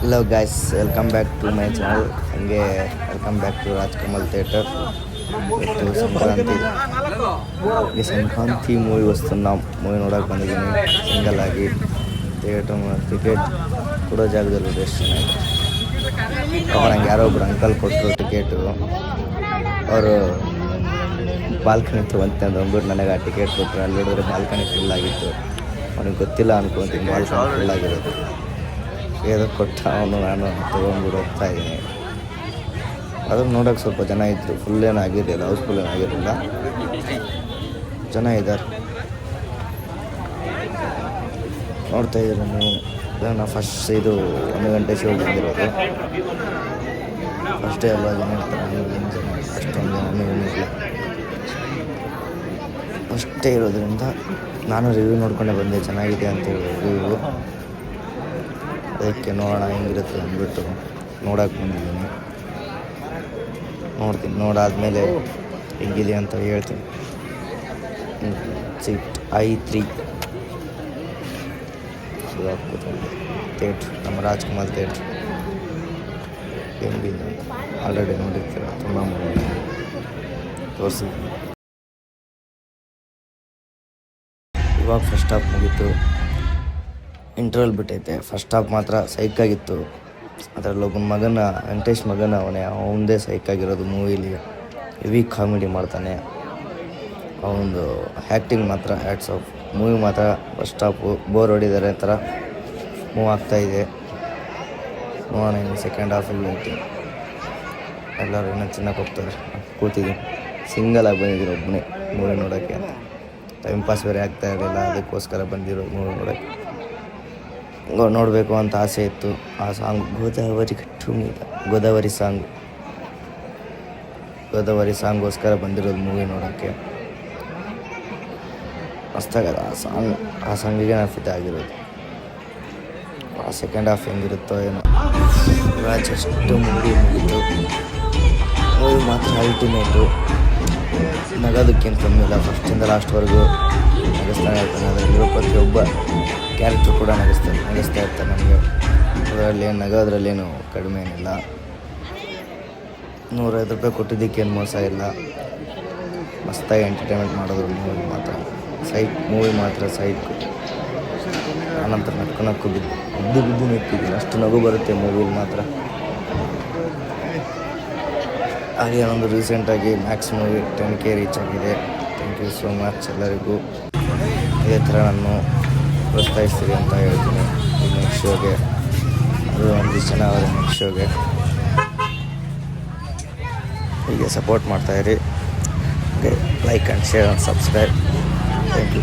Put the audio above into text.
Hello guys, welcome back to my channel. ಹಂಗೆ welcome back to Rajkamal theatre. ಇವತ್ತು Sankranti movie ವస్తున్నాం. Movie ನೋಡೋಕೆ ಬಂದಿದ್ದೀನಿ single ಆಗಿ. ಥಿಯೇಟರ್ ಟಿಕೆಟ್ ಕೊಡೋ ಜಾಗದಲ್ಲಿ ಎಷ್ಟು ಚೆನ್ನಾಗಿದೆ. ನಂಗೆ ಯಾರೋ ಒಬ್ರು ಅಂಕಲ್ ಕೊಟ್ಟರು ಟಿಕೆಟು. ಅವರು ಬಾಲ್ಕನಿ ಬಂತೆ ಅಂತ ಅಂದ್ಬಿಟ್ಟು ನನಗೆ ಆ ಟಿಕೆಟ್ ಕೊಟ್ಟರು. ಅಲ್ಲಿ ನೋಡಿದ್ರೆ ಬಾಲ್ಕನಿ ಫುಲ್ ಆಗಿತ್ತು. ಅವನಿಗೆ ಗೊತ್ತಿಲ್ಲ ಅನ್ಕೊತೀನಿ ಬಾಲ್ಕನಿ ಫುಲ್ ಆಗಿರೋದು. ಏನೋ ಕೊಟ್ಟ ಅವನು, ನಾನು ತೊಗೊಂಡ್ಬಿಟ್ಟು ಹೋಗ್ತಾ ಇದ್ದೀನಿ. ಅದನ್ನು ನೋಡೋಕೆ ಸ್ವಲ್ಪ ಜನ ಇದ್ದರು. ಫುಲ್ ಏನೂ ಆಗಿರಲಿಲ್ಲ, ಹೌಸ್ಫುಲ್ ಏನೂ ಆಗಿರಲಿಲ್ಲ, ಜನ ಇದ್ದಾರೆ. ನೋಡ್ತಾ ಇದ್ದೀರ ನೀವು. ನಾನು ಫಸ್ಟ್ ಇದು 1 ಗಂಟೆ ಶೋ ಬಂದಿರೋದು. ಫಸ್ಟೇ ಅಲ್ವಾ, ಜನ ಇರ್ತಾರೆ. ಅಷ್ಟೊಂದು ಜನ ಏನಿಲ್ಲ, ಅಷ್ಟೇ ಇರೋದ್ರಿಂದ ನಾನು ರಿವ್ಯೂ ನೋಡ್ಕೊಂಡೆ ಬಂದೆ. ಚೆನ್ನಾಗಿದೆ ಅಂತೇಳಿ ರಿವ್ಯೂ. ಅದಕ್ಕೆ ನೋಡೋಣ ಹೆಂಗಿರುತ್ತೆ ಅಂದ್ಬಿಟ್ಟು ನೋಡೋಕೆ ಬಂದಿದ್ದೀನಿ. ನೋಡ್ತೀನಿ, ನೋಡಾದ್ಮೇಲೆ ಹೆಂಗಿದೆ ಅಂತ ಹೇಳ್ತೀನಿ. ಸೀಟ್ I3 ಥಿಯೇಟ್ರ್, ನಮ್ಮ ರಾಜ್ಕುಮಾರ್ ಥಿಯೇಟ್ರ್. ಹೆಂಗಿದೆ ಆಲ್ರೆಡಿ ನೋಡಿರ್ತೀರ, ತುಂಬ ತೋರಿಸಿ. ಇವಾಗ ಫಸ್ಟ್ ಹಾಫ್ ಮುಗೀತು, ಇಂಟರ್ವಲ್ ಬಿಟ್ಟೈತೆ. ಫಸ್ಟ್ ಹಾಫ್ ಮಾತ್ರ ಸೈಕಾಗಿತ್ತು. ಅದರಲ್ಲಿ ಒಬ್ಬನ ಮಗನ, ವೆಂಕಟೇಶ್ ಮಗನ ಅವನದೇ ಸೈಕಾಗಿರೋದು ಮೂವಿಲಿ. ಹೆವಿ ಕಾಮಿಡಿ ಮಾಡ್ತಾನೆ. ಅವನದು ಆ್ಯಕ್ಟಿಂಗ್ ಮಾತ್ರ ಹ್ಯಾಟ್ಸ್ ಆಫ್. ಮೂವಿ ಮಾತ್ರ ಫಸ್ಟ್ ಹಾಫು ಬೋರ್ ಹೊಡಿದ್ದಾರೆ ಥರ ಮೂವ್ ಆಗ್ತಾಯಿದೆ. ನೋಡೋಣ ಇನ್ನು ಸೆಕೆಂಡ್ ಹಾಫಲ್ಲಿ ಹೋಗ್ತೀನಿ. ಎಲ್ಲರೂ ಇನ್ನೂ ಚೆನ್ನಾಗಿ ಹೋಗ್ತಾರೆ. ಕೂತಿದ್ದೀನಿ, ಸಿಂಗಲಾಗಿ ಬಂದಿದ್ದೀನಿ ಒಬ್ಬನೇ ಮೂವಿ ನೋಡೋಕ್ಕೆ ಅಂತ. ಟೈಮ್ ಪಾಸ್ ಬೇರೆ ಆಗ್ತಾ ಇರಲಿಲ್ಲ, ಅದಕ್ಕೋಸ್ಕರ ಬಂದಿರೋದು ಮೂವಿ ನೋಡೋಕ್ಕೆ. ನೋಡಬೇಕು ಅಂತ ಆಸೆ ಇತ್ತು. ಆ ಸಾಂಗ್ ಗೋದಾವರಿ ಸಾಂಗ್ಗೋಸ್ಕರ ಬಂದಿರೋದು ಮೂವಿ ನೋಡೋಕ್ಕೆ. ಮಸ್ತಾಗದ ಆ ಸಾಂಗಿಗೆ ನಾನು ಫಿಟ್ ಆಗಿರೋದು. ಆ ಸೆಕೆಂಡ್ ಹಾಫ್ ಹೆಂಗಿರುತ್ತೋ ಏನೋ. ಜಸ್ಟ್ ಮುಗೀತು. ಮೂವಿ ಮಾತ್ರ ಅಲ್ಟಿಮೇಟು. ನಗೋದಕ್ಕೇನು ಕಮ್ಮಿ ಇಲ್ಲ. ಫಸ್ಟಿಂದ ಲಾಸ್ಟ್ವರೆಗೂ ನಗಿಸ್ತಾನೆ ಇರ್ತಾನೆ. ಅದರಲ್ಲಿರೋ ಪ್ರತಿಯೊಬ್ಬ ಕ್ಯಾರೆಕ್ಟ್ರು ಕೂಡ ನಗಿಸ್ತಾ ಇರ್ತಾರೆ ನಮಗೆ. ಅದರಲ್ಲೇನು ನಗೋದ್ರಲ್ಲೇನು ಕಡಿಮೆ ಏನಿಲ್ಲ. 150 ರೂಪಾಯಿ ಕೊಟ್ಟಿದ್ದಕ್ಕೇನು ಮೋಸ ಇಲ್ಲ. ಮಸ್ತಾಗಿ ಎಂಟರ್ಟೈನ್ಮೆಂಟ್ ಮಾಡೋದು ಮೂವಿ ಮಾತ್ರ ಸೈಕ್. ಆನಂತರ ನಕ್ಕು ಬಿದ್ದು ನಿಂತಿದ್ದೀನಿ. ಅಷ್ಟು ನಗು ಬರುತ್ತೆ ಮೂವಿಲಿ ಮಾತ್ರ. ಹಾಗೆ ಒಂದು ರೀಸೆಂಟಾಗಿ ಮ್ಯಾಕ್ಸ್ ಮೂವಿ 10K ರೀಚ್ ಆಗಿದೆ. ಥ್ಯಾಂಕ್ ಯು ಸೋ ಮಚ್ ಎಲ್ಲರಿಗೂ. ಇದೇ ಥರ ನಾನು ಪ್ರೋತ್ಸಾಹಿಸ್ತೀರಿ ಅಂತ ಹೇಳ್ತೀನಿ. ಈ ನೆಕ್ಸ್ಟ್ ಶೋಗೆ ಅದು ಒಂದಿಷ್ಟು ಜನ ಅವರ ನೆಕ್ಸ್ಟ್ ಶೋಗೆ ಹೀಗೆ ಸಪೋರ್ಟ್ ಮಾಡ್ತಾಯಿರಿ. Like and share and subscribe. Thank you.